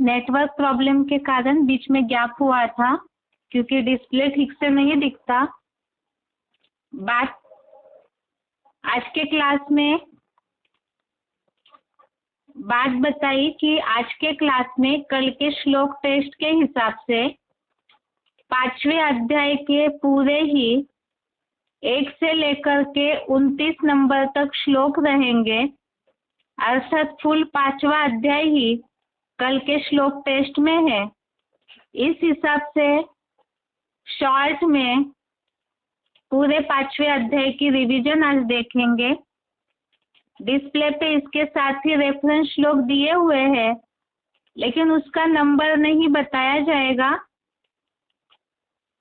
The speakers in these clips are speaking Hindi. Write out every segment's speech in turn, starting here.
नेटवर्क प्रॉब्लम के कारण बीच में गैप हुआ था क्योंकि डिस्प्ले ठीक से नहीं दिखता। आज के क्लास में बात बताई कि आज के क्लास में कल के श्लोक टेस्ट के हिसाब से 5वें अध्याय के पूरे ही 1 से लेकर के 29 नंबर तक श्लोक रहेंगे, अर्थात फुल 5वां अध्याय ही कल के श्लोक टेस्ट में है। इस हिसाब से शॉर्ट में पूरे 5वें अध्याय की रिवीजन आज देखेंगे। डिस्प्ले पे इसके साथ ही रेफरेंस श्लोक दिए हुए हैं, लेकिन उसका नंबर नहीं बताया जाएगा।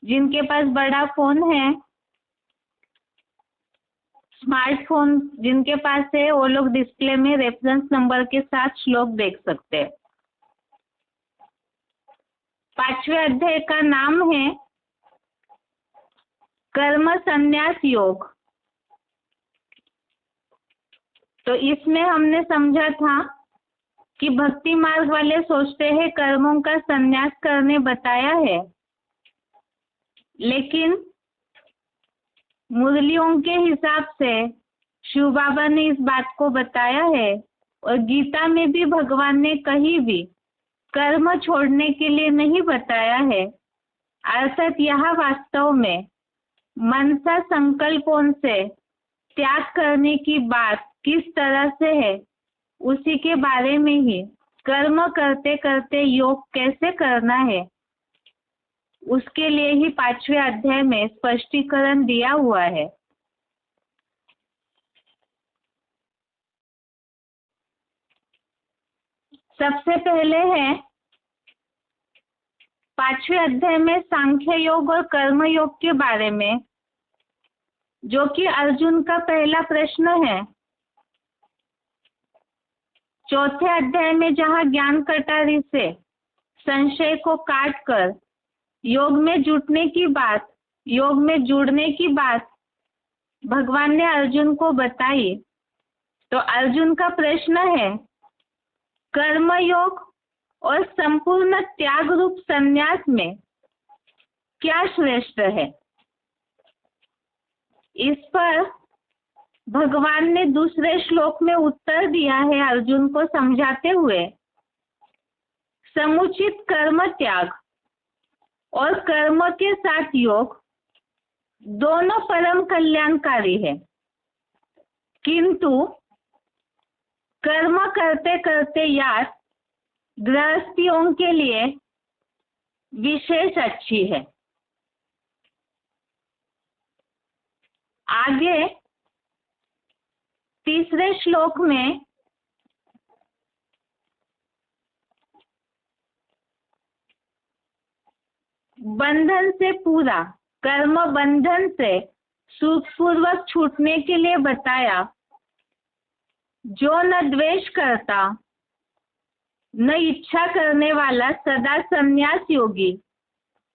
जिनके पास बड़ा फोन है, स्मार्टफोन जिनके पास है, वो लोग डिस्प्ले में रेफरेंस नंबर के साथ श्लोक देख सकते हैं। 5वें अध्याय का नाम है कर्म संन्यास योग। तो इसमें हमने समझा था कि भक्ति मार्ग वाले सोचते हैं कर्मों का संन्यास करने बताया है, लेकिन मुरलियों के हिसाब से शिव बाबा ने इस बात को बताया है और गीता में भी भगवान ने कहीं भी कर्म छोड़ने के लिए नहीं बताया है। अर्थात यह वास्तव में मनसा संकल्पों से त्याग करने की बात किस तरह से है, उसी के बारे में ही कर्म करते करते योग कैसे करना है, उसके लिए ही 5वें अध्याय में स्पष्टीकरण दिया हुआ है। सबसे पहले है 5वें अध्याय में सांख्य योग और कर्म योग के बारे में, जो कि अर्जुन का पहला प्रश्न है। चौथे अध्याय में जहां ज्ञान कटारी से संशय को काट कर योग में जुटने की बात, योग में जुड़ने की बात भगवान ने अर्जुन को बताई, तो अर्जुन का प्रश्न है कर्म योग और संपूर्ण त्याग रूप संन्यास में क्या श्रेष्ठ है। इस पर भगवान ने दूसरे श्लोक में उत्तर दिया है अर्जुन को समझाते हुए, समुचित कर्म त्याग और कर्म के साथ योग दोनों परम कल्याणकारी है, किंतु कर्म करते करते याद गृहस्थियों के लिए विशेष अच्छी है। आगे तीसरे श्लोक में बंधन से पूरा, कर्म बंधन से सुखपूर्वक छूटने के लिए बताया, जो न द्वेष करता न इच्छा करने वाला सदा संन्यास योगी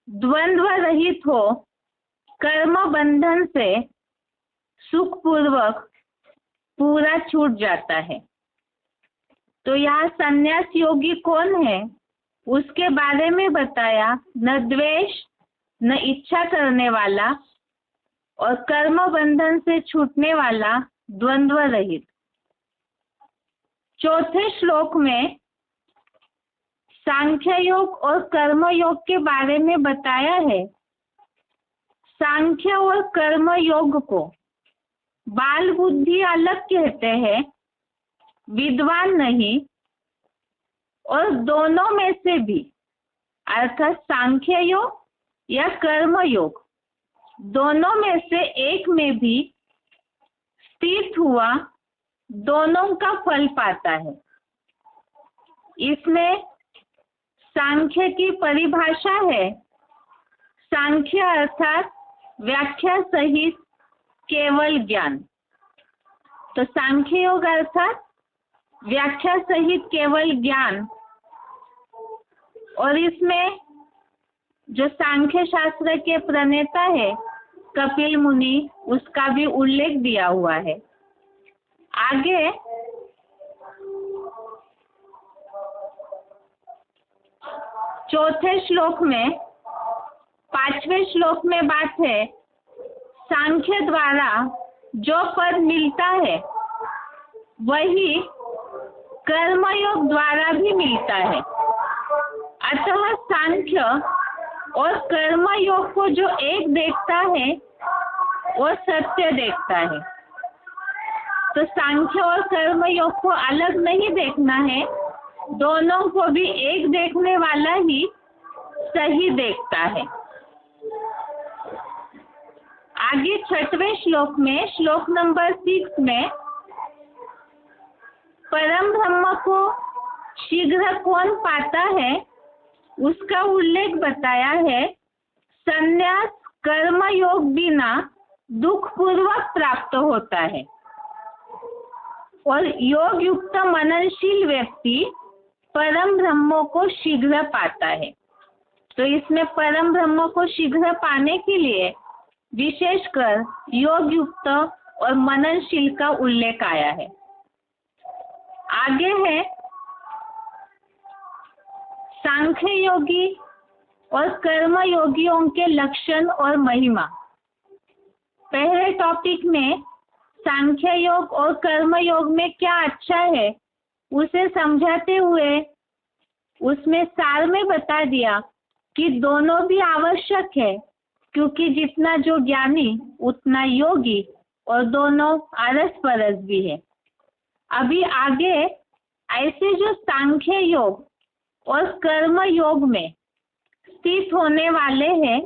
द्वंद्व रहित हो कर्म बंधन से सुखपूर्वक पूरा छूट जाता है। तो यहाँ संन्यास योगी कौन है उसके बारे में बताया, न द्वेष न इच्छा करने वाला और कर्म बंधन से छूटने वाला द्वंद्व रहित। चौथे श्लोक में सांख्य योग और कर्म योग के बारे में बताया है। सांख्य और कर्म योग को बाल बुद्धि अलग कहते हैं, विद्वान नहीं, और दोनों में से भी अर्थात सांख्य योग या कर्म योग दोनों में से एक में भी स्थित हुआ दोनों का फल पाता है। इसमें सांख्य की परिभाषा है, सांख्य अर्थात व्याख्या सहित केवल ज्ञान। तो सांख्य योग अर्थात व्याख्या सहित केवल ज्ञान, और इसमें जो सांख्य शास्त्र के प्रणेता है कपिल मुनि, उसका भी उल्लेख दिया हुआ है। आगे चौथे श्लोक में 5वें श्लोक में बात है, सांख्य द्वारा जो पद मिलता है वही कर्मयोग द्वारा भी मिलता है। अतः सांख्य और कर्मयोग को जो एक देखता है वो सत्य देखता है। तो सांख्य और कर्मयोग को अलग नहीं देखना है, दोनों को भी एक देखने वाला ही सही देखता है। आगे 6वें श्लोक में, श्लोक नंबर 6 में, परम ब्रह्म को शीघ्र कौन पाता है उसका उल्लेख बताया है। संन्यास कर्म योग बिना दुख पूर्वक प्राप्त होता है और योग युक्त मननशील व्यक्ति परम ब्रह्म को शीघ्र पाता है। तो इसमें परम ब्रह्म को शीघ्र पाने के लिए विशेषकर योग युक्त और मननशील का उल्लेख आया है। आगे है सांख्य योगी और कर्म योगियों के लक्षण और महिमा। पहले टॉपिक में सांख्य योग और कर्म योग में क्या अच्छा है उसे समझाते हुए उसमें सार में बता दिया कि दोनों भी आवश्यक है, क्योंकि जितना जो ज्ञानी उतना योगी और दोनों आरस परस भी है। अभी आगे ऐसे जो सांख्य योग और कर्म योग में स्थित होने वाले हैं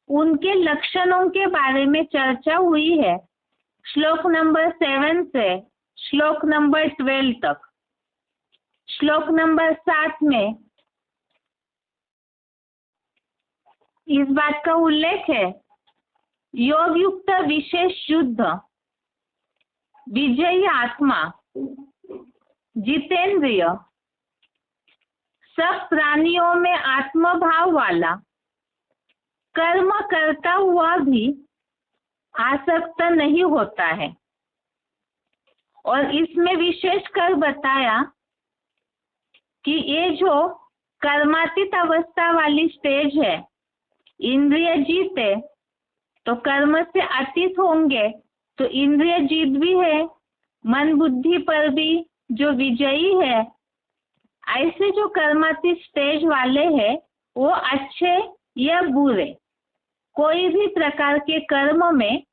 उनके लक्षणों के बारे में चर्चा हुई है, श्लोक नंबर 7 से श्लोक नंबर 12 तक। श्लोक नंबर 7 में इस बात का उल्लेख है, योग युक्त विशेष शुद्ध विजयी आत्मा जितेंद्रिय सब प्राणियों में आत्मभाव वाला कर्म करता हुआ भी आसक्त नहीं होता है। और इसमें विशेष कर बताया कि ये जो कर्मातीत अवस्था वाली स्टेज है, इंद्रिय जीत है तो कर्म से अतीत होंगे, तो इंद्रिय जीत भी है, मन बुद्धि पर भी जो विजयी है, ऐसे जो कर्मातीत स्टेज वाले हैं वो अच्छे या बुरे कोई भी प्रकार के कर्म में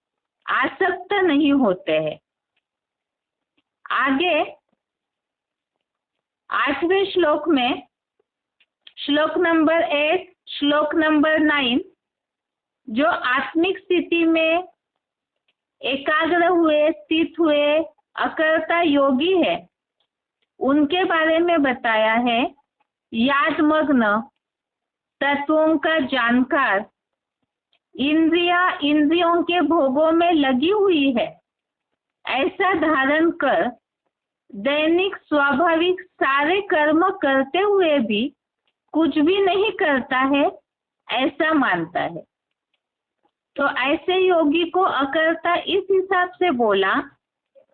आसक्त नहीं होते हैं। आगे 8वें श्लोक में, श्लोक नंबर 8 श्लोक नंबर 9, जो आत्मिक स्थिति में एकाग्र हुए स्थित हुए अकर्ता योगी है उनके बारे में बताया है। यादमग्न तत्वों का जानकार, इंद्रियों के भोगों में लगी हुई है, ऐसा धारण कर दैनिक स्वाभाविक सारे कर्म करते हुए भी कुछ भी नहीं करता है, ऐसा मानता है। तो ऐसे योगी को अकर्ता इस हिसाब से बोला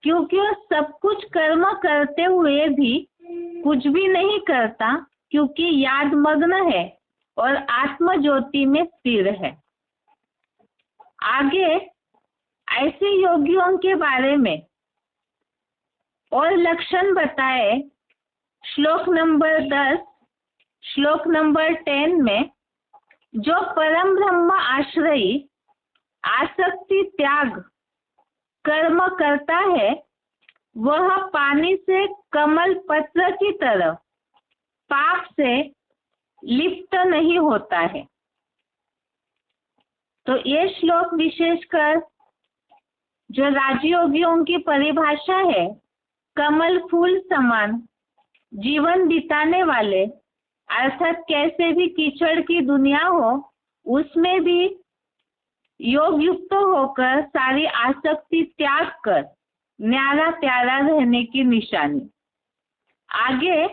क्योंकि वो सब कुछ कर्म करते हुए भी कुछ भी नहीं करता, क्योंकि याद मग्न है और आत्म ज्योति में स्थिर है। आगे ऐसे योगियों के बारे में और लक्षण बताए, श्लोक नंबर 10 श्लोक नंबर 10 में, जो परम ब्रह्म आश्रयी आसक्ति त्याग कर्म करता है वह पानी से कमल पत्र की तरह पाप से लिप्त नहीं होता है। तो ये श्लोक विशेषकर जो राजयोगियों की परिभाषा है, कमल फूल समान जीवन बिताने वाले, अर्थात कैसे भी कीचड़ की दुनिया हो उसमें भी योग युक्त होकर सारी आसक्ति त्याग कर न्यारा प्यारा रहने की निशानी। आगे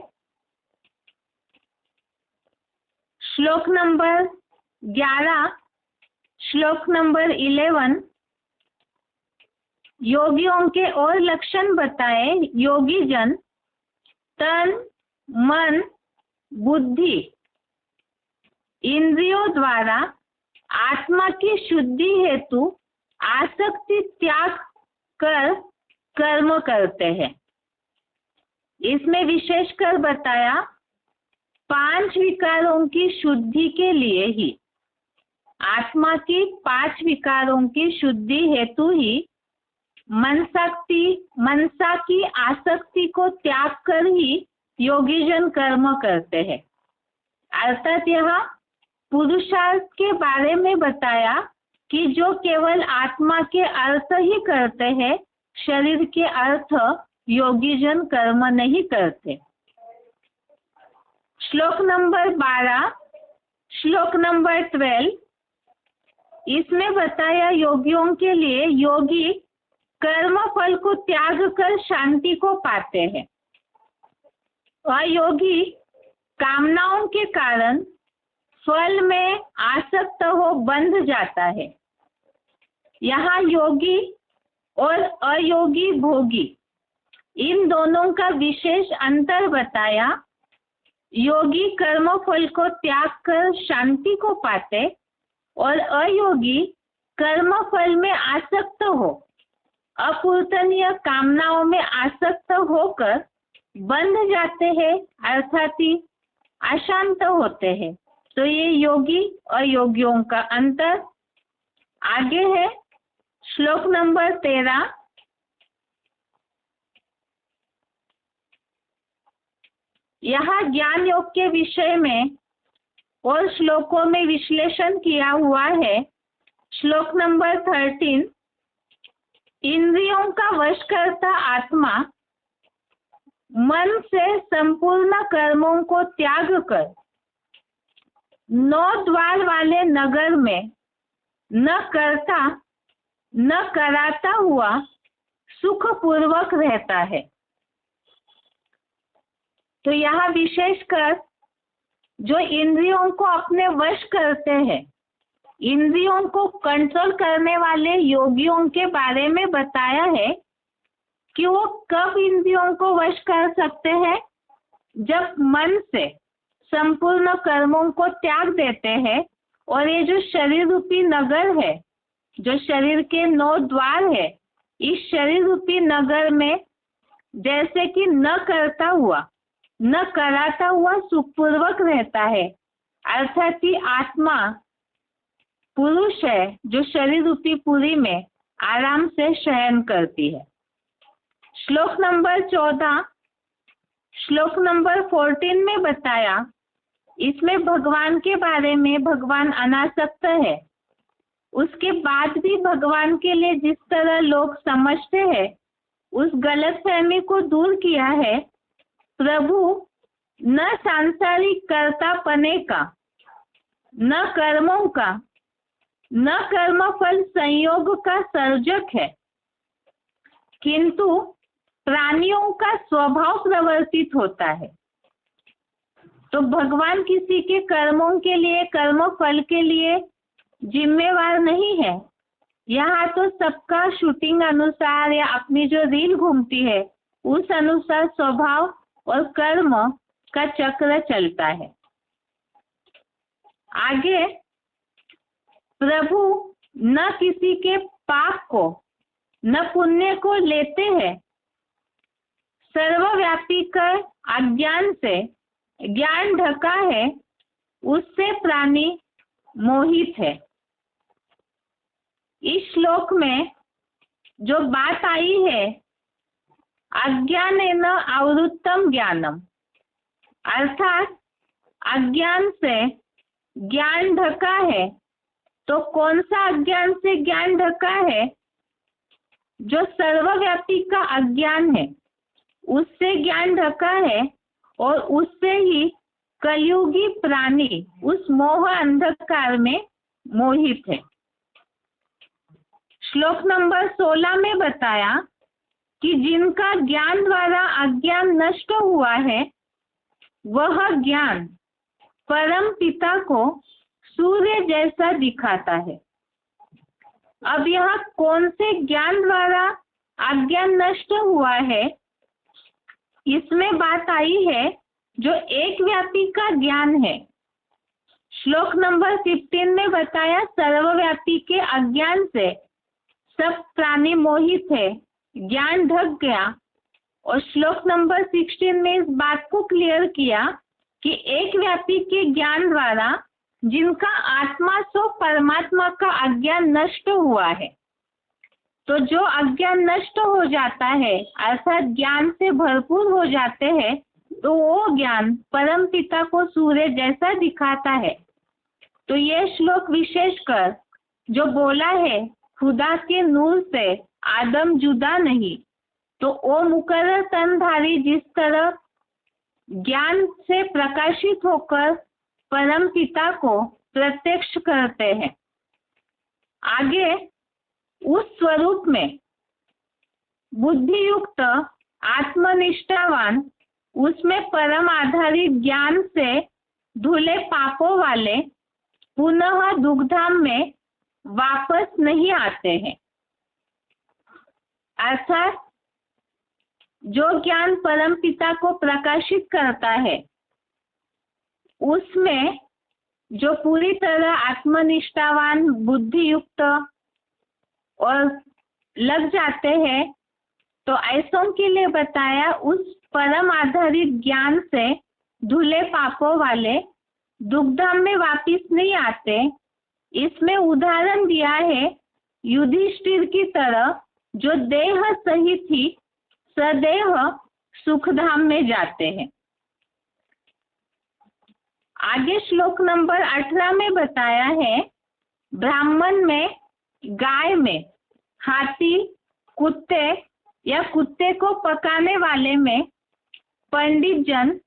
श्लोक नंबर 11 श्लोक नंबर 11 योगियों के और लक्षण बताए। योगी जन तन मन बुद्धि इंद्रियों द्वारा आत्मा की शुद्धि हेतु आसक्ति त्याग कर कर्म करते हैं। इसमें विशेषकर बताया 5 विकारों की शुद्धि के लिए ही, आत्मा की 5 विकारों की शुद्धि हेतु ही मनसा की आसक्ति को त्याग कर ही योगीजन कर्म करते हैं। अर्थात यहाँ पुरुषार्थ के बारे में बताया कि जो केवल आत्मा के अर्थ ही करते हैं, शरीर के अर्थ योगीजन कर्म नहीं करते। श्लोक नंबर 12, श्लोक नंबर 12, इसमें बताया योगियों के लिए योगी कर्म फल को त्याग कर शांति को पाते हैं। अयोगी कामनाओं के कारण फल में आसक्त हो बंध जाता है। यहाँ योगी और अयोगी भोगी इन दोनों का विशेष अंतर बताया। योगी कर्म फल को त्याग कर शांति को पाते और अयोगी कर्म फल में आसक्त हो अपूर्णनीय कामनाओं में आसक्त होकर बंध जाते हैं, अर्थात अशांत होते हैं। तो ये योगी अयोगियों का अंतर। आगे है श्लोक नंबर 13, यहाँ ज्ञान योग के विषय में और श्लोकों में विश्लेषण किया हुआ है। श्लोक नंबर 13, इंद्रियों का वश करता आत्मा मन से संपूर्ण कर्मों को त्याग कर 9 द्वार वाले नगर में न कराता हुआ सुख पूर्वक रहता है। तो यहाँ विशेषकर जो इंद्रियों को अपने वश करते हैं, इंद्रियों को कंट्रोल करने वाले योगियों के बारे में बताया है कि वो कब इंद्रियों को वश कर सकते हैं, जब मन से संपूर्ण कर्मों को त्याग देते हैं। और ये जो शरीर रूपी नगर है, जो शरीर के 9 द्वार है, इस शरीर रूपी नगर में जैसे कि न कराता हुआ सुखपूर्वक रहता है, अर्थात कि आत्मा पुरुष है जो शरीर रूपी पुरी में आराम से शयन करती है। श्लोक नंबर 14, श्लोक नंबर 14 में बताया, इसमें भगवान के बारे में, भगवान अनासक्त है। उसके बाद भी भगवान के लिए जिस तरह लोग समझते हैं, उस गलतफहमी को दूर किया है। प्रभु न सांसारिक कर्तापने का, न कर्मों का, न कर्मफल संयोग का सर्जक है, किंतु प्राणियों का स्वभाव प्रवर्तित होता है। तो भगवान किसी के कर्मों के लिए, कर्म फल के लिए जिम्मेवार नहीं है। यहाँ तो सबका शूटिंग अनुसार या अपनी जो रील घूमती है उस अनुसार स्वभाव और कर्म का चक्र चलता है। आगे, प्रभु न किसी के पाप को न पुण्य को लेते हैं। सर्वव्यापी कर अज्ञान से ज्ञान ढका है, उससे प्राणी मोहित है। इस श्लोक में जो बात आई है, अज्ञानेन आवृत्तम ज्ञानम, अर्थात अज्ञान से ज्ञान ढका है। तो कौन सा अज्ञान से ज्ञान ढका है? जो सर्वव्यापी का अज्ञान है उससे ज्ञान ढका है, और उससे ही कलयुगी प्राणी उस मोह अंधकार में मोहित है। श्लोक नंबर 16 में बताया कि जिनका ज्ञान द्वारा अज्ञान नष्ट हुआ है, वह ज्ञान परम पिता को सूर्य जैसा दिखाता है। अब यहाँ कौन से ज्ञान द्वारा अज्ञान नष्ट हुआ है, इसमें बात आई है जो एक व्यापी का ज्ञान है। श्लोक नंबर 15 में बताया सर्वव्यापी के अज्ञान से सब प्राणी मोहित है, ज्ञान ढक गया। और श्लोक नंबर 16 में इस बात को क्लियर किया कि एक व्यापी के ज्ञान द्वारा जिनका आत्मा सो परमात्मा का अज्ञान नष्ट हुआ है। तो जो अज्ञान नष्ट हो जाता है अर्थात ज्ञान से भरपूर हो जाते हैं, तो वो ज्ञान परम पिता को सूर्य जैसा दिखाता है। तो ये श्लोक विशेषकर जो बोला है खुदा के नूर से आदम जुदा नहीं, तो ओ मुकर्रर तनधारी जिस तरह ज्ञान से प्रकाशित होकर परम पिता को प्रत्यक्ष करते हैं, आगे उस स्वरूप में बुद्धि युक्त आत्मनिष्ठावान उसमें परम आधारित ज्ञान से धुले पापों वाले पुनः दुग्धाम में वापस नहीं आते हैं। अर्थात जो ज्ञान परम पिता को प्रकाशित करता है उसमें जो पूरी तरह आत्मनिष्ठावान बुद्धि युक्त और लग जाते हैं, तो ऐसों के लिए बताया उस परम आधारित ज्ञान से धुले पापों वाले दुग्धाम में वापिस नहीं आते। इसमें उदाहरण दिया है युधिष्ठिर की तरह जो देह सहित ही सदैव सुखधाम में जाते हैं। आगे श्लोक नंबर 18 में बताया है ब्राह्मण में, गाय में, हाथी, कुत्ते या कुत्ते को पकाने वाले में पंडित जन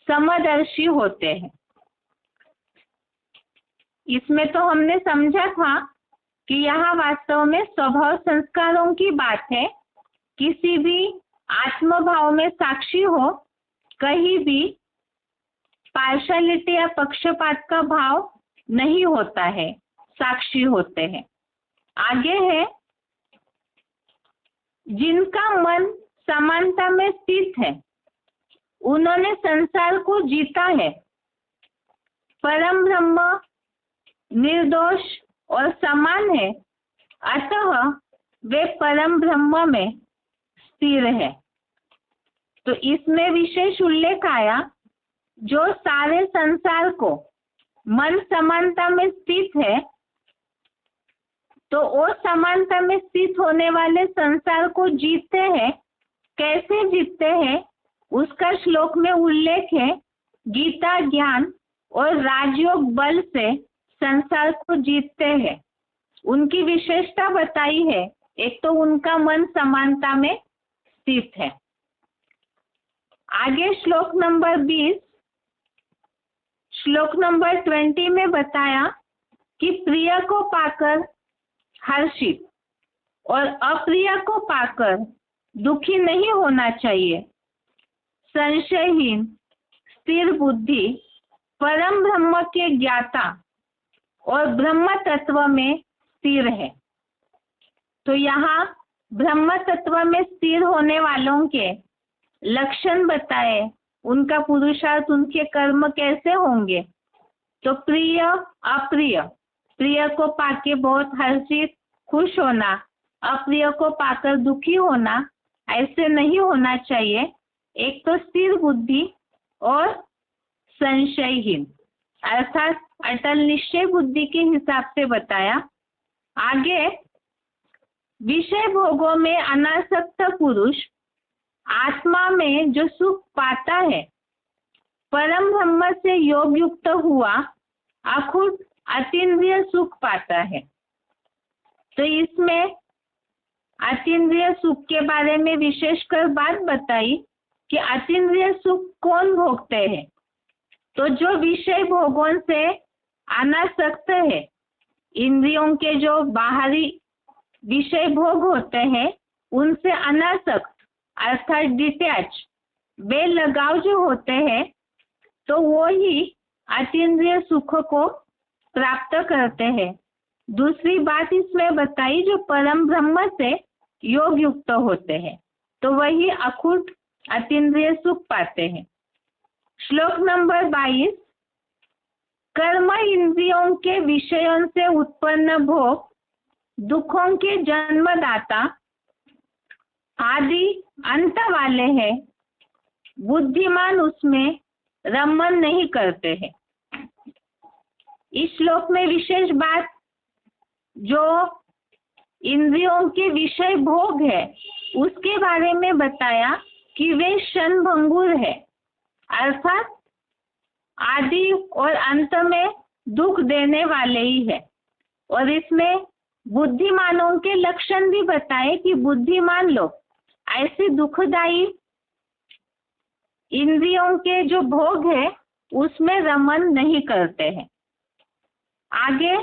समदर्शी होते हैं। इसमें तो हमने समझा था कि यहाँ वास्तव में स्वभाव संस्कारों की बात है। किसी भी आत्मभाव में साक्षी हो, कहीं भी पार्शलिटी या पक्षपात का भाव नहीं होता है, साक्षी होते हैं। आगे है जिनका मन समानता में स्थित है, उन्होंने संसार को जीता है। परम ब्रह्म निर्दोष और समान है, अतः वे परम ब्रह्म में स्थिर है। तो इसमें विशेष उल्लेख आया जो सारे संसार को मन समानता में स्थित है, तो वो समानता में स्थित होने वाले संसार को जीतते हैं। कैसे जीतते हैं उसका श्लोक में उल्लेख है। गीता ज्ञान और राजयोग बल से संसार को जीतते हैं। उनकी विशेषता बताई है, एक तो उनका मन समानता में स्थित है। आगे श्लोक नंबर 20, श्लोक नंबर 20 में बताया कि प्रिय को पाकर हर्षित और अप्रिय को पाकर दुखी नहीं होना चाहिए। संशयहीन स्थिर बुद्धि परम ब्रह्म के ज्ञाता और ब्रह्म तत्व में स्थिर है। तो यहाँ ब्रह्म तत्व में स्थिर होने वालों के लक्षण बताए, उनका पुरुषार्थ, उनके कर्म कैसे होंगे। तो प्रिय अप्रिय, प्रिय को पाके बहुत हर्षित खुश होना, अप्रिय को पाकर दुखी होना, ऐसे नहीं होना चाहिए। एक तो स्थिर बुद्धि और संशयहीन अर्थात अटल निश्चय बुद्धि के हिसाब से बताया। आगे विषय भोगों में अनासक्त पुरुष आत्मा में जो सुख पाता है, परम ब्रह्म से योग युक्त हुआ अखुट अतीन्द्रिय सुख पाता है। तो इसमें अतीन्द्रिय सुख के बारे में विशेषकर बात बताई कि अतीन्द्रिय सुख कौन भोगते हैं। तो जो विषय भोगों से अनासक्त है, इंद्रियों के जो बाहरी विषय भोग होते हैं उनसे अनासक्त अर्थात डिटैच, बेलगाव जो होते हैं, तो वो ही अतीन्द्रिय सुख को प्राप्त करते हैं। दूसरी बात इसमें बताई जो परम ब्रह्म से योग युक्त होते हैं, तो वही अखुट अतीन्द्रिय सुख पाते हैं। श्लोक नंबर 22, कर्म इंद्रियों के विषयों से उत्पन्न भोग दुखों के जन्मदाता आदि अंत वाले हैं। बुद्धिमान उसमें रमन नहीं करते हैं। इस श्लोक में विशेष बात जो इंद्रियों के विषय भोग है उसके बारे में बताया कि वे क्षणभंगुर है, अर्थात आदि और अंत में दुख देने वाले ही है। और इसमें बुद्धिमानों के लक्षण भी बताए कि बुद्धिमान लोग ऐसे दुखदायी इंद्रियों के जो भोग है उसमें रमन नहीं करते हैं। आगे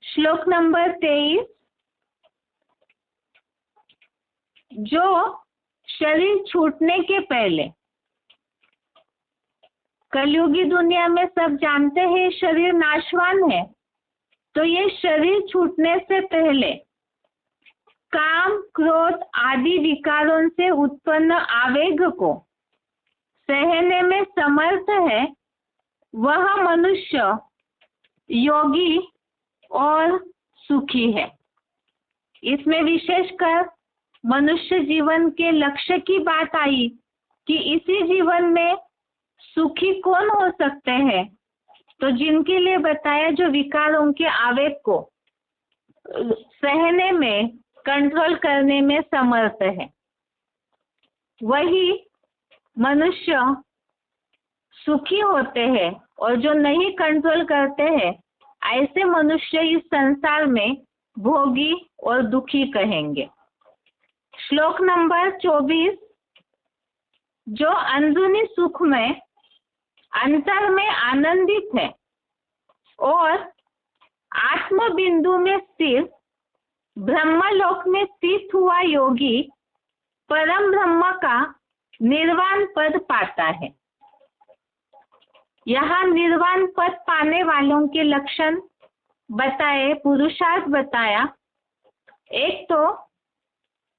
श्लोक नंबर 23, जो शरीर छूटने के पहले, कलयुगी दुनिया में सब जानते हैं शरीर नाशवान है, तो ये शरीर छूटने से पहले काम क्रोध आदि विकारों से उत्पन्न आवेग को सहने में समर्थ है, वह मनुष्य योगी और सुखी है। इसमें विशेषकर मनुष्य जीवन के लक्ष्य की बात आई कि इसी जीवन में सुखी कौन हो सकते हैं, तो जिनके लिए बताया जो विकारों के आवेग को सहने में कंट्रोल करने में समर्थ है, वही मनुष्य सुखी होते हैं। और जो नहीं कंट्रोल करते हैं ऐसे मनुष्य इस संसार में भोगी और दुखी कहेंगे। श्लोक नंबर 24, जो अंदरूनी सुख में अंतर में आनंदित है और आत्म बिंदु में स्थिर ब्रह्मलोक में स्थित हुआ योगी परम ब्रह्म का निर्वाण पद पाता है। यहाँ निर्वाण पद पाने वालों के लक्षण बताए, पुरुषार्थ बताया। एक तो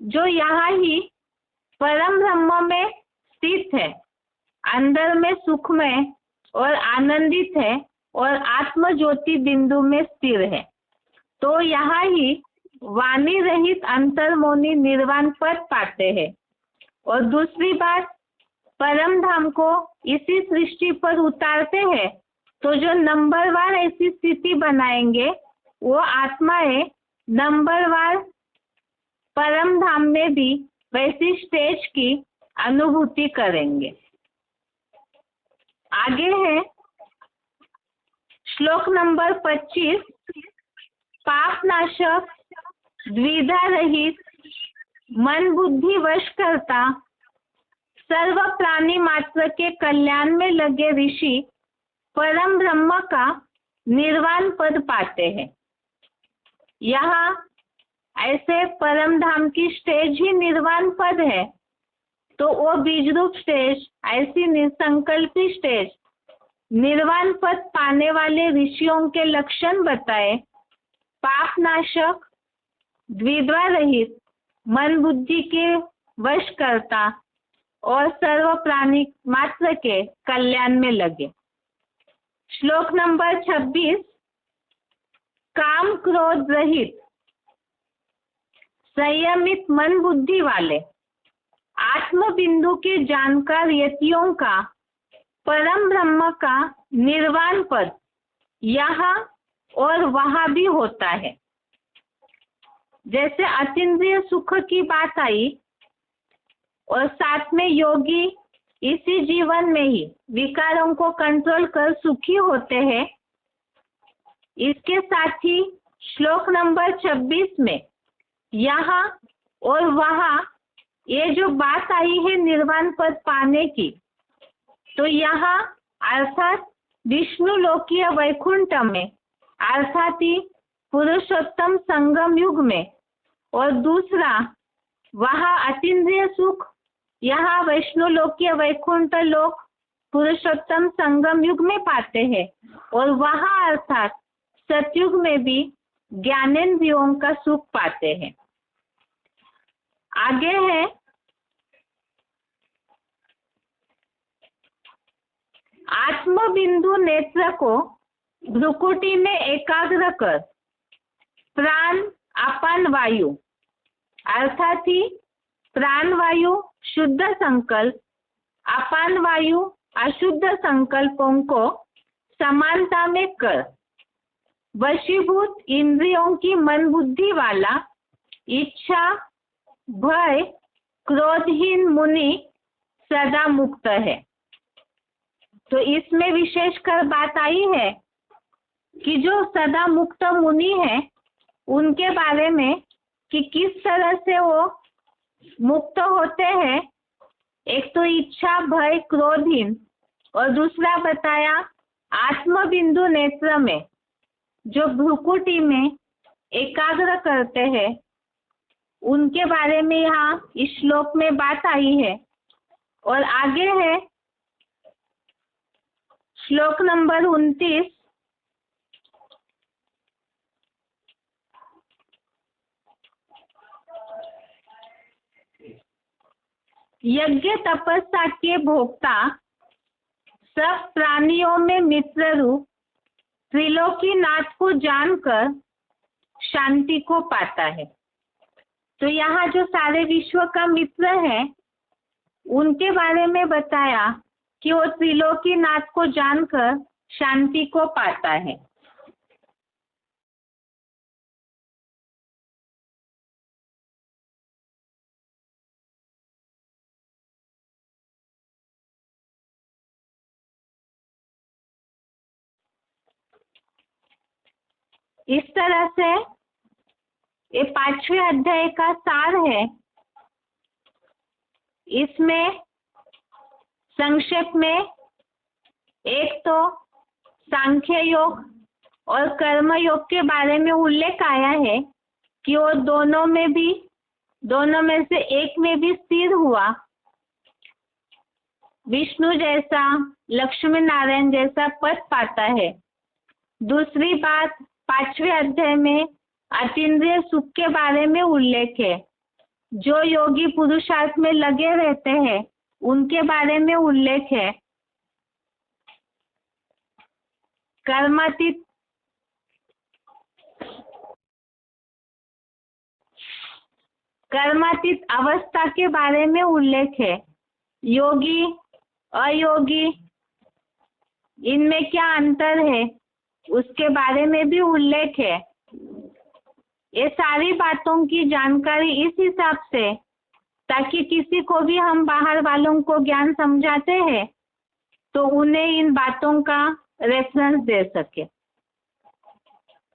जो यहाँ ही परम ब्रह्म में स्थित है, अंदर में सुख में और आनंदित है और आत्म ज्योति बिंदु में स्थिर है, तो यहाँ ही वाणी रहित अंतर्मोनी निर्वाण पद पाते हैं। और दूसरी बात, परम धाम को इसी सृष्टि पर उतारते हैं, तो जो नंबरवार ऐसी स्थिति बनाएंगे वो आत्माएं नंबरवार परम धाम में भी वैसी स्टेज की अनुभूति करेंगे। आगे है श्लोक नंबर 25, पाप नाशक द्विधा रहित मन बुद्धि वश करता सर्व प्राणी मात्र के कल्याण में लगे ऋषि परम ब्रह्म का निर्वाण पद पाते हैं। यहाँ ऐसे परम धाम की स्टेज ही निर्वाण पद है, तो वो बीज रूप स्टेज, ऐसी निसंकल्पी स्टेज निर्वाण पद पाने वाले ऋषियों के लक्षण बताए। पाप नाशक, द्विधा रहित, मन बुद्धि के वश करता और सर्व प्राणी मात्र के कल्याण में लगे। श्लोक नंबर 26, काम क्रोध रहित संयमित मन बुद्धि वाले आत्म बिंदु के जानकार यतियों का परम ब्रह्म का निर्वाण पद यहाँ और वहाँ भी होता है। जैसे अतीन्द्रिय सुख की बात आई और साथ में योगी इसी जीवन में ही विकारों को कंट्रोल कर सुखी होते हैं, इसके साथ ही श्लोक नंबर 26 में यहाँ और वहाँ ये जो बात आई है निर्वाण पद पाने की, तो यहाँ अर्थात विष्णु लोकीय वैकुंठ में, अर्थात ही पुरुषोत्तम संगम युग में, और दूसरा वहाँ अतीन्द्रिय सुख, यहाँ वैष्णु लोकीय वैकुंठ लोक पुरुषोत्तम संगम युग में पाते हैं, और वहाँ अर्थात सतयुग में भी ज्ञानेंद्रियों का सुख पाते हैं। आगे है आत्म बिंदु नेत्र को भ्रुकुटी में एकाग्र कर प्राण अपान वायु अर्थात ही प्राण वायु शुद्ध संकल्प, अपान वायु अशुद्ध संकल्पों को समानता में कर। वशीभूत इंद्रियों की मन बुद्धि वाला इच्छा भय क्रोधहीन मुनि सदा मुक्त है। तो इसमें विशेषकर बात आई है कि जो सदा मुक्त मुनि है उनके बारे में कि किस तरह से वो मुक्त होते हैं। एक तो इच्छा भय क्रोधहीन और दूसरा बताया आत्म बिंदु नेत्र में जो भ्रुकुटी में एकाग्र करते हैं उनके बारे में यहाँ इस श्लोक में बात आई है। और आगे है श्लोक नंबर 29। यज्ञ तपस्या के भोक्ता सब प्राणियों में मित्र रूप त्रिलोकीनाथ को जानकर शांति को पाता है। तो यहाँ जो सारे विश्व का मित्र है उनके बारे में बताया कि वो त्रिलोकीनाथ को जानकर शांति को पाता है। इस तरह से ये 5वें अध्याय का सार है। इसमें संक्षेप में एक तो सांख्य योग और कर्म योग के बारे में उल्लेख आया है कि वो दोनों में से एक में भी स्थिर हुआ, विष्णु जैसा लक्ष्मी नारायण जैसा पद पाता है। दूसरी बात 5वें अध्याय में अतीन्द्रिय सुख के बारे में उल्लेख है। जो योगी पुरुषार्थ में लगे रहते हैं उनके बारे में उल्लेख है। कर्मातीत अवस्था के बारे में उल्लेख है। योगी अयोगी इनमें क्या अंतर है उसके बारे में भी उल्लेख है। ये सारी बातों की जानकारी इस हिसाब से ताकि किसी को भी हम बाहर वालों को ज्ञान समझाते हैं तो उन्हें इन बातों का रेफरेंस दे सके।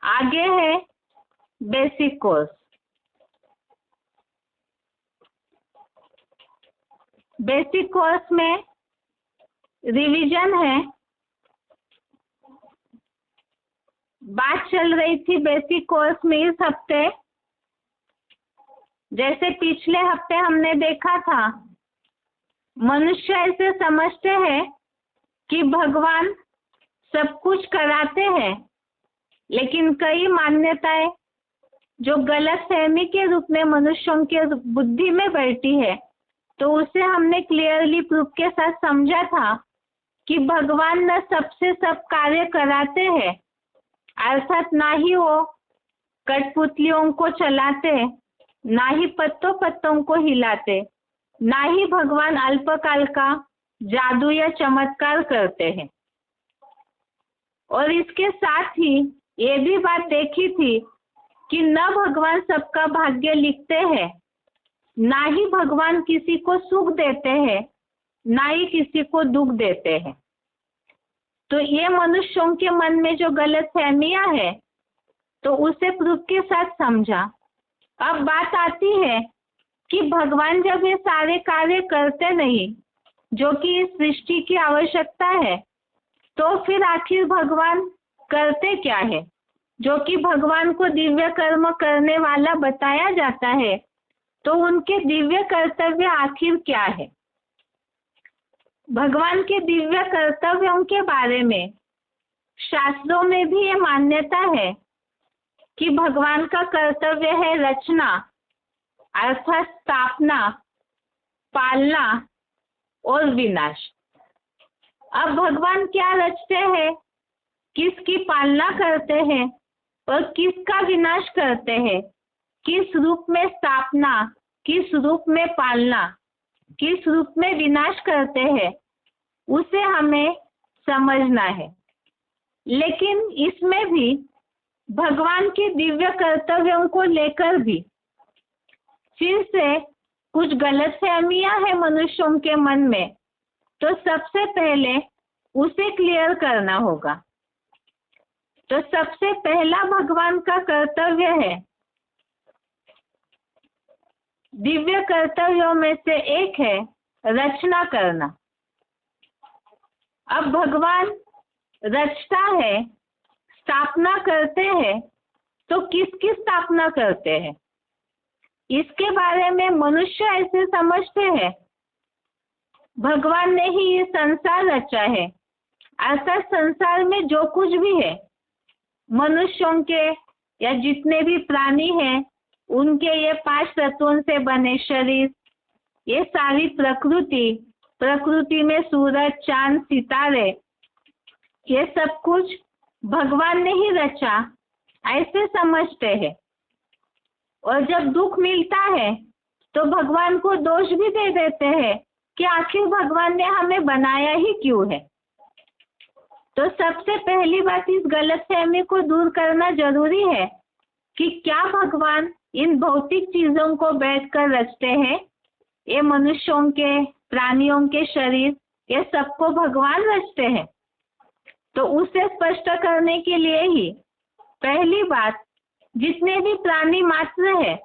आगे है बेसिक कोर्स। बेसिक कोर्स में रिवीजन है। बात चल रही थी बेसिक कोर्स में इस हफ्ते, जैसे पिछले हफ्ते हमने देखा था, मनुष्य ऐसे समझते हैं कि भगवान सब कुछ कराते हैं, लेकिन कई मान्यताएं जो गलत फहमी के रूप में मनुष्यों के बुद्धि में बैठी है, तो उसे हमने क्लियरली प्रूफ के साथ समझा था कि भगवान न सबसे सब कार्य कराते हैं, अर्थात ना ही वो कठपुतलियों को चलाते, ना ही पत्तों पत्तों को हिलाते, ना ही भगवान अल्पकाल का जादू या चमत्कार करते हैं। और इसके साथ ही ये भी बात देखी थी कि न भगवान सबका भाग्य लिखते हैं, ना ही भगवान किसी को सुख देते हैं, ना ही किसी को दुख देते हैं। तो ये मनुष्यों के मन में जो गलत फहमियां है तो उसे प्रूफ के साथ समझा। अब बात आती है कि भगवान जब ये सारे कार्य करते नहीं जो कि इस सृष्टि की आवश्यकता है, तो फिर आखिर भगवान करते क्या है जो कि भगवान को दिव्य कर्म करने वाला बताया जाता है। तो उनके दिव्य कर्तव्य आखिर क्या है? भगवान के दिव्य कर्तव्यों के बारे में शास्त्रों में भी ये मान्यता है कि भगवान का कर्तव्य है रचना, अर्थात स्थापना, पालना और विनाश। अब भगवान क्या रचते हैं किसकी पालना करते हैं और किसका विनाश करते हैं, किस रूप में स्थापना, किस रूप में पालना, किस रूप में विनाश करते हैं, उसे हमें समझना है। लेकिन इसमें भी भगवान के दिव्य कर्तव्यों को लेकर भी फिर से कुछ गलतफहमियां हैं मनुष्यों के मन में, तो सबसे पहले उसे क्लियर करना होगा। तो सबसे पहला भगवान का कर्तव्य है, दिव्य कर्तव्यों में से एक है रचना करना। अब भगवान रचता है, स्थापना करते हैं, तो किसकी स्थापना करते हैं, इसके बारे में मनुष्य ऐसे समझते हैं भगवान ने ही ये संसार रचा है, अर्थात संसार में जो कुछ भी है, मनुष्यों के या जितने भी प्राणी हैं, उनके ये 5 तत्वों से बने शरीर, ये सारी प्रकृति में सूरज, चांद, सितारे, ये सब कुछ भगवान ने ही रचा, ऐसे समझते हैं। और जब दुख मिलता है तो भगवान को दोष भी दे देते हैं कि आखिर भगवान ने हमें बनाया ही क्यों है। तो सबसे पहली बात, इस गलतफहमी को दूर करना जरूरी है कि क्या भगवान इन भौतिक चीजों को बैठकर रचते हैं, ये मनुष्यों के, प्राणियों के शरीर, ये सबको भगवान रचते हैं। तो उसे स्पष्ट करने के लिए ही पहली बात, जितने भी प्राणी मात्र है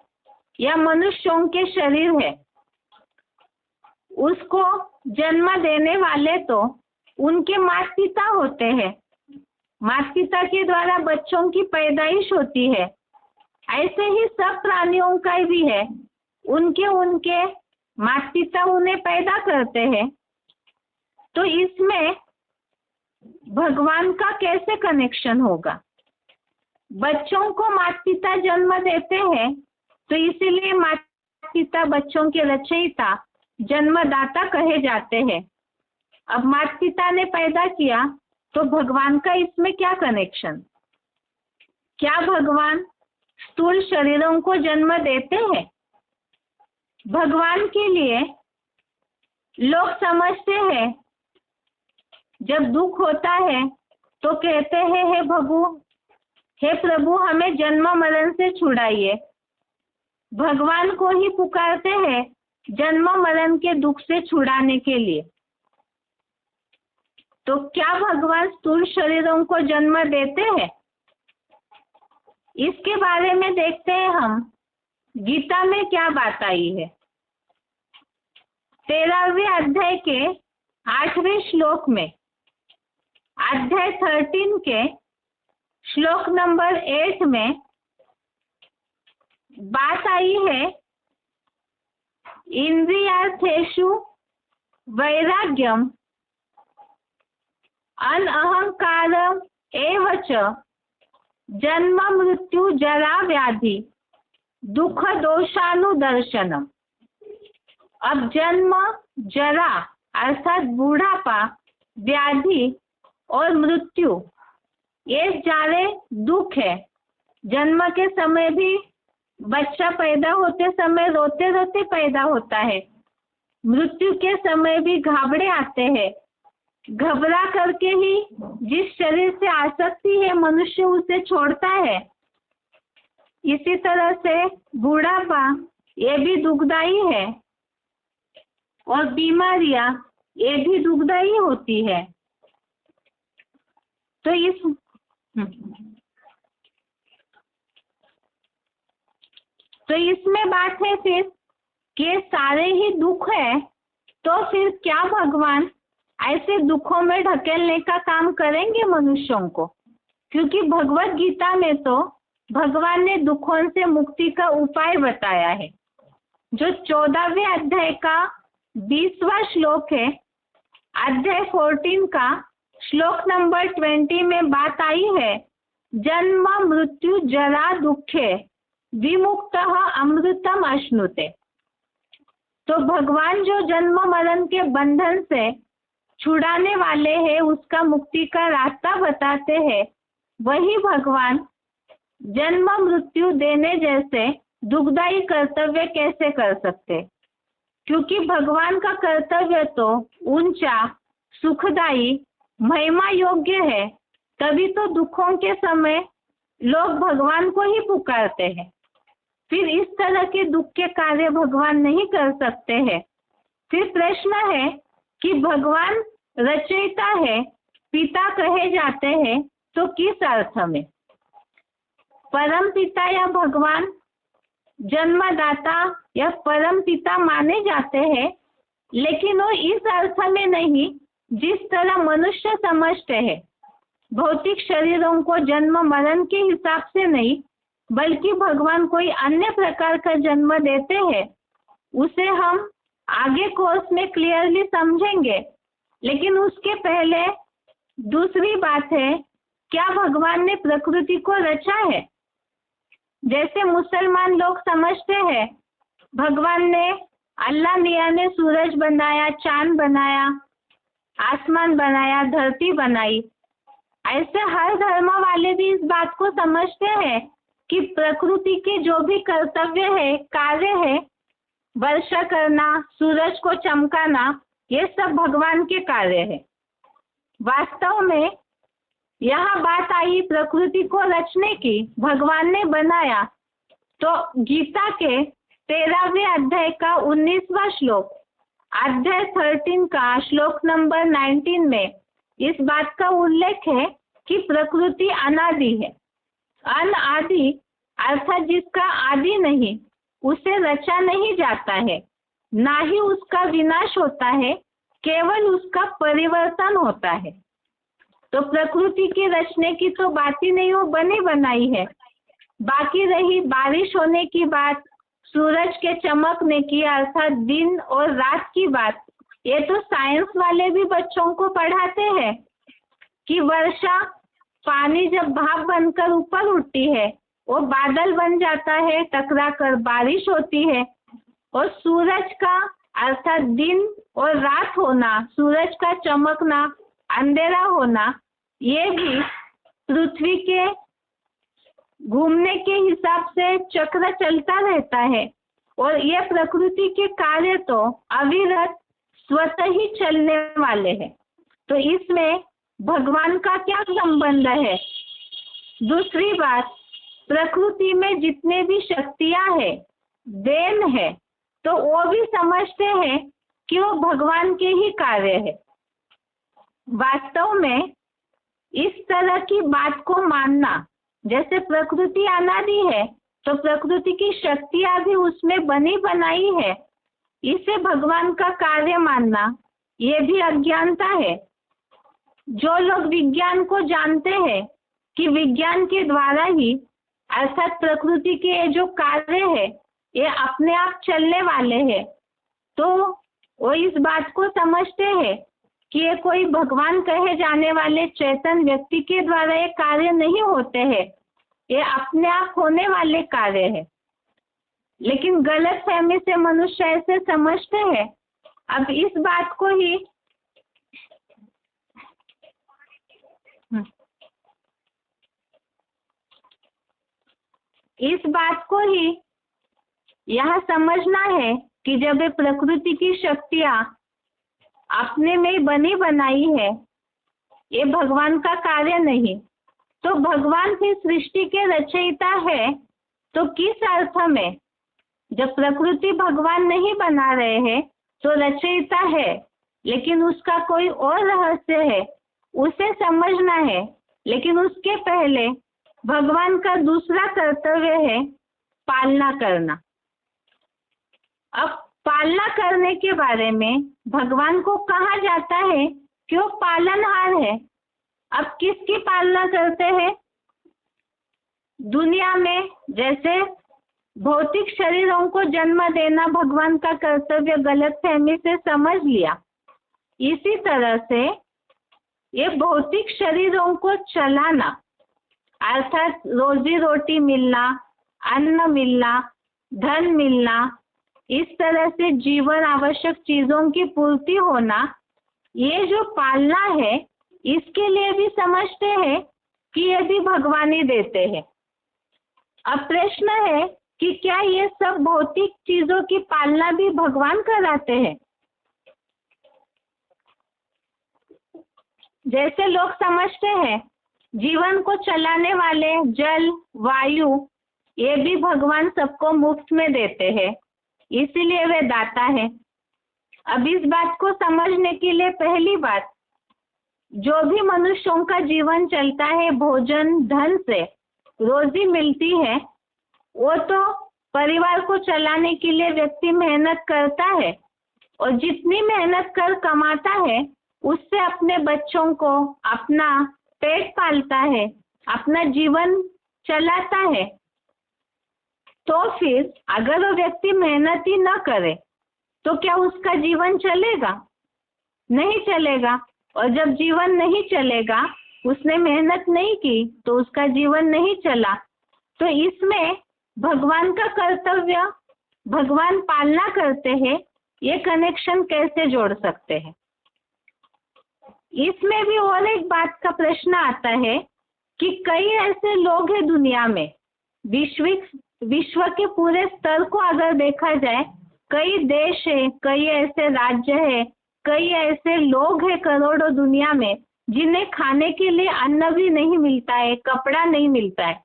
या मनुष्यों के शरीर है, उसको जन्म देने वाले तो उनके माता पिता होते हैं। माता पिता के द्वारा बच्चों की पैदाइश होती है। ऐसे ही सब प्राणियों का भी है, उनके माता पिता उन्हें पैदा करते हैं। तो इसमें भगवान का कैसे कनेक्शन होगा? बच्चों को माता पिता जन्म देते हैं, तो इसीलिए माता पिता बच्चों के रचयिता, जन्मदाता कहे जाते हैं। अब माता पिता ने पैदा किया, तो भगवान का इसमें क्या कनेक्शन? क्या भगवान स्थूल शरीरों को जन्म देते हैं? भगवान के लिए लोग समझते हैं, जब दुख होता है तो कहते हैं हे प्रभु हमें जन्म मरण से छुड़ाइए। भगवान को ही पुकारते हैं जन्म मरण के दुख से छुड़ाने के लिए। तो क्या भगवान स्थूल शरीरों को जन्म देते हैं? इसके बारे में देखते हैं हम गीता में क्या बात आई है। 13वें अध्याय के 8वें श्लोक में, अध्याय 13 के श्लोक नंबर 8 में बात आई है, इंद्रियार्थेषु वैराग्यम अनअहंकारम एव च जन्म मृत्यु जरा व्याधि दुख दोषानुदर्शनम। अब जन्म, जरा अर्थात बूढ़ापा, व्याधि और मृत्यु, ये सारे दुख है। जन्म के समय भी बच्चा पैदा होते समय रोते रोते पैदा होता है। मृत्यु के समय भी घाबड़े आते हैं। घबरा करके ही जिस शरीर से आसक्ति है मनुष्य उसे छोड़ता है। इसी तरह से बूढ़ापा ये भी दुखदाई है, और बीमारियां ये भी दुखदाई होती है। तो इसमें बात है फिर कि सारे ही दुख है, तो फिर क्या भगवान ऐसे दुखों में ढकेलने का काम करेंगे मनुष्यों को? क्योंकि भगवत गीता में तो भगवान ने दुखों से मुक्ति का उपाय बताया है। जो 14वें अध्याय का 20वां श्लोक है, अध्याय 14 का श्लोक नंबर 20 में बात आई है, जन्म मृत्यु जरा दुखे विमुक्तः अमृतम अश्नुते। तो भगवान जो जन्म मरण के बंधन से छुड़ाने वाले हैं, उसका मुक्ति का रास्ता बताते हैं, वही भगवान जन्म मृत्यु देने जैसे दुखदायी कर्तव्य कैसे कर सकते? क्योंकि भगवान का कर्तव्य तो ऊंचा, सुखदायी, महिमा योग्य है, तभी तो दुखों के समय लोग भगवान को ही पुकारते हैं। फिर इस तरह के दुख के कार्य भगवान नहीं कर सकते हैं। फिर प्रश्न है कि भगवान रचयिता है, पिता कहे जाते हैं, तो किस अर्थ में? परम पिता या भगवान जन्मदाता या परम पिता माने जाते हैं, लेकिन वो इस अर्थ में नहीं जिस तरह मनुष्य समझते हैं। भौतिक शरीरों को जन्म मरण के हिसाब से नहीं, बल्कि भगवान कोई अन्य प्रकार का जन्म देते हैं। उसे हम आगे कोर्स में क्लियरली समझेंगे। लेकिन उसके पहले दूसरी बात है, क्या भगवान ने प्रकृति को रचा है? जैसे मुसलमान लोग समझते हैं भगवान ने, अल्लाह मियाँ ने सूरज बनाया, चांद बनाया, आसमान बनाया, धरती बनाई। ऐसे हर धर्म वाले भी इस बात को समझते हैं कि प्रकृति के जो भी कर्तव्य है, कार्य है, वर्षा करना, सूरज को चमकाना, ये सब भगवान के कार्य है। वास्तव में यहाँ बात आई प्रकृति को रचने की, भगवान ने बनाया। तो गीता के 13वें अध्याय का 19वां श्लोक, अध्याय 13 का श्लोक नंबर 19 में इस बात का उल्लेख है कि प्रकृति अनादि है। अनादि अर्थात जिसका आदि नहीं, उसे रचा नहीं जाता है, ना ही उसका विनाश होता है, केवल उसका परिवर्तन होता है। तो प्रकृति के रचने की तो बात ही नहीं, वो बनी बनाई है। बाकी रही बारिश होने की बात, सूरज के चमकने की अर्थात दिन और रात की बात, ये तो साइंस वाले भी बच्चों को पढ़ाते हैं कि वर्षा, पानी जब भाप बनकर ऊपर उठती है, वो बादल बन जाता है, टकरा कर बारिश होती है। और सूरज का अर्थात दिन और रात होना, सूरज का चमकना, अंधेरा होना, ये भी पृथ्वी के घूमने के हिसाब से चक्र चलता रहता है। और ये प्रकृति के कार्य तो अविरत स्वतः ही चलने वाले हैं। तो इसमें भगवान का क्या संबंध है? दूसरी बात, प्रकृति में जितने भी शक्तियां है, देन है, तो वो भी समझते हैं कि वो भगवान के ही कार्य है। वास्तव में इस तरह की बात को मानना, जैसे प्रकृति अनादि है तो प्रकृति की शक्तियां भी उसमें बनी बनाई है, इसे भगवान का कार्य मानना, ये भी अज्ञानता है। जो लोग विज्ञान को जानते हैं कि विज्ञान के द्वारा ही अर्थात प्रकृति के ये जो कार्य है ये अपने आप चलने वाले हैं, तो वो इस बात को समझते हैं कि ये कोई भगवान कहे जाने वाले चेतन व्यक्ति के द्वारा ये कार्य नहीं होते हैं, ये अपने आप होने वाले कार्य है। लेकिन गलत फहमी से मनुष्य ऐसे समझते हैं। अब इस बात को ही यह समझना है कि जब ये प्रकृति की शक्तियां अपने में बनी बनाई है, ये भगवान का कार्य नहीं, तो भगवान फिर सृष्टि के रचयिता है तो किस अर्थ में? जब प्रकृति भगवान नहीं बना रहे हैं तो रचयिता है, लेकिन उसका कोई और रहस्य है, उसे समझना है। लेकिन उसके पहले भगवान का दूसरा कर्तव्य है पालना करना। अब पालना करने के बारे में भगवान को कहा जाता है कि वो पालनहार है। अब किसकी पालना करते हैं? दुनिया में जैसे भौतिक शरीरों को जन्म देना भगवान का कर्तव्य गलतफहमी से समझ लिया, इसी तरह से ये भौतिक शरीरों को चलाना अर्थात रोजी रोटी मिलना, अन्न मिलना, धन मिलना, इस तरह से जीवन आवश्यक चीजों की पूर्ति होना, ये जो पालना है इसके लिए भी समझते हैं कि ये भी भगवान ही देते हैं। अब प्रश्न है कि क्या ये सब भौतिक चीजों की पालना भी भगवान कराते हैं? जैसे लोग समझते हैं जीवन को चलाने वाले जल, वायु, ये भी भगवान सबको मुफ्त में देते हैं, इसीलिए वे दाता है। अब इस बात को समझने के लिए पहली बात, जो भी मनुष्यों का जीवन चलता है भोजन धन से, रोजी मिलती है, वो तो परिवार को चलाने के लिए व्यक्ति मेहनत करता है और जितनी मेहनत कर कमाता है उससे अपने बच्चों को अपना पेट पालता है, अपना जीवन चलाता है। तो फिर अगर वो व्यक्ति मेहनत ही न करे तो क्या उसका जीवन चलेगा? नहीं चलेगा। और जब जीवन नहीं चलेगा, उसने मेहनत नहीं की तो उसका जीवन नहीं चला। तो इसमें भगवान का कर्तव्य, भगवान पालना करते हैं, ये कनेक्शन कैसे जोड़ सकते हैं? इसमें भी और एक बात का प्रश्न आता है कि कई ऐसे लोग हैं दुनिया में, विश्व के पूरे स्तर को अगर देखा जाए, कई देश है, कई ऐसे राज्य है, कई ऐसे लोग हैं करोड़ों दुनिया में जिन्हें खाने के लिए अन्न भी नहीं मिलता है, कपड़ा नहीं मिलता है।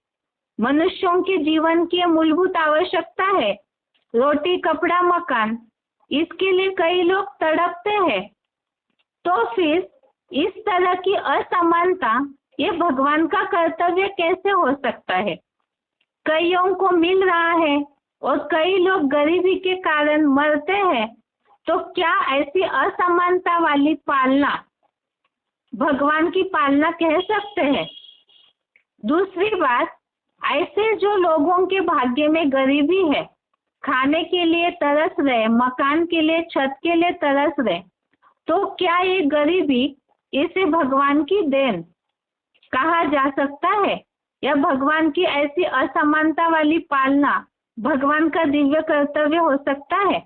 मनुष्यों के जीवन की मूलभूत आवश्यकता है रोटी, कपड़ा, मकान, इसके लिए कई लोग तड़पते हैं। तो फिर इस तरह की असमानता, ये भगवान का कर्तव्य कैसे हो सकता है? कईयों को मिल रहा है और कई लोग गरीबी के कारण मरते हैं, तो क्या ऐसी असमानता वाली पालना भगवान की पालना कह सकते हैं? दूसरी बात, ऐसे जो लोगों के भाग्य में गरीबी है, खाने के लिए तरस रहे, मकान के लिए, छत के लिए तरस रहे, तो क्या ये गरीबी इसे भगवान की देन कहा जा सकता है? या भगवान की ऐसी असमानता वाली पालना भगवान का दिव्य कर्तव्य हो सकता है?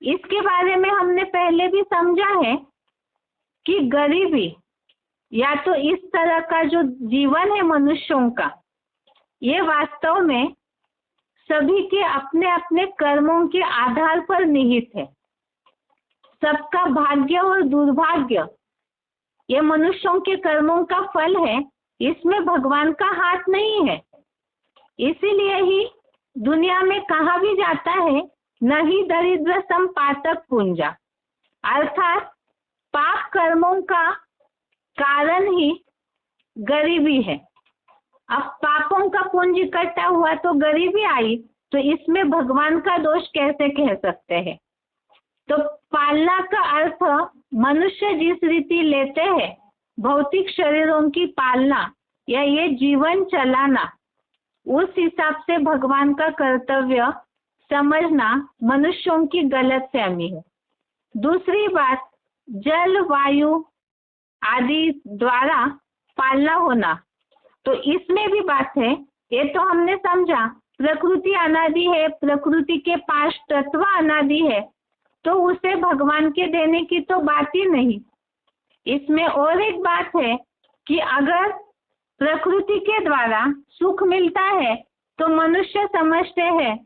इसके बारे में हमने पहले भी समझा है कि गरीबी या तो इस तरह का जो जीवन है मनुष्यों का, ये वास्तव में सभी के अपने अपने कर्मों के आधार पर निहित है। सबका भाग्य और दुर्भाग्य ये मनुष्यों के कर्मों का फल है, इसमें भगवान का हाथ नहीं है। इसीलिए ही दुनिया में कहा भी जाता है, नहीं दरिद्र सम पातक पुंजा, अर्थात पाप कर्मों का कारण ही गरीबी है। अब पापों का पुंज इकट्ठा हुआ तो गरीबी आई, तो इसमें भगवान का दोष कैसे कह सकते हैं? तो पालना का अर्थ मनुष्य जिस रीति लेते हैं, भौतिक शरीरों की पालना या ये जीवन चलाना, उस हिसाब से भगवान का कर्तव्य समझना मनुष्यों की गलतफहमी है। दूसरी बात, जल, वायु आदि द्वारा पालना होना, तो इसमें भी बात है, ये तो हमने समझा प्रकृति अनादि है, प्रकृति के 5 तत्व अनादि है, तो उसे भगवान के देने की तो बात ही नहीं। इसमें और एक बात है कि अगर प्रकृति के द्वारा सुख मिलता है तो मनुष्य समझते हैं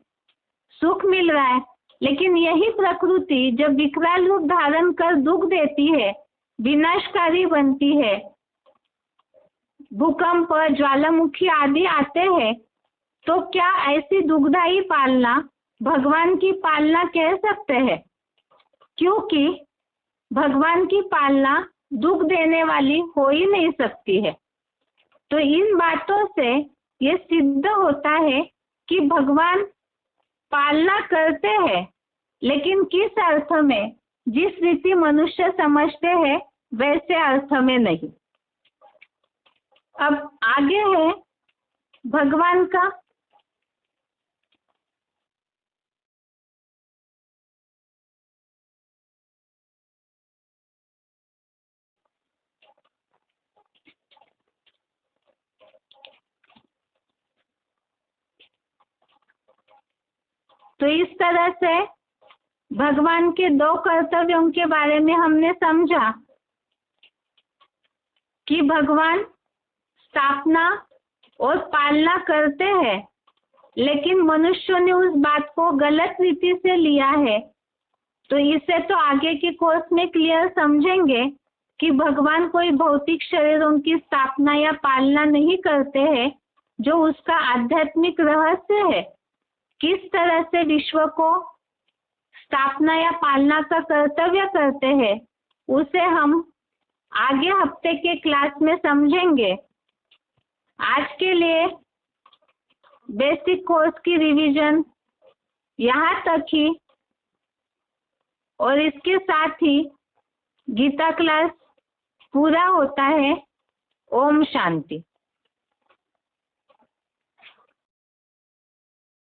सुख मिल रहा है, लेकिन यही प्रकृति जब विकराल रूप धारण कर दुख देती है, विनाशकारी बनती है, भूकंप, ज्वालामुखी आदि आते हैं, तो क्या ऐसी दुखदायी पालना भगवान की पालना कह सकते हैं? क्योंकि भगवान की पालना दुख देने वाली हो ही नहीं सकती है। तो इन बातों से ये सिद्ध होता है कि भगवान पालना करते हैं, लेकिन किस अर्थ में, जिस रीति मनुष्य समझते हैं वैसे अर्थ में नहीं। अब आगे है भगवान का तो इस तरह से भगवान के 2 कर्तव्यों के बारे में हमने समझा कि भगवान स्थापना और पालना करते हैं, लेकिन मनुष्यों ने उस बात को गलत रीति से लिया है। तो इसे तो आगे के कोर्स में क्लियर समझेंगे कि भगवान कोई भौतिक शरीरों की स्थापना या पालना नहीं करते हैं, जो उसका आध्यात्मिक रहस्य है। किस तरह से विश्व को स्थापना या पालना का कर्तव्य करते हैं, उसे हम आगे हफ्ते के क्लास में समझेंगे। आज के लिए बेसिक कोर्स की रिवीजन यहाँ तक ही, और इसके साथ ही गीता क्लास पूरा होता है। ओम शांति।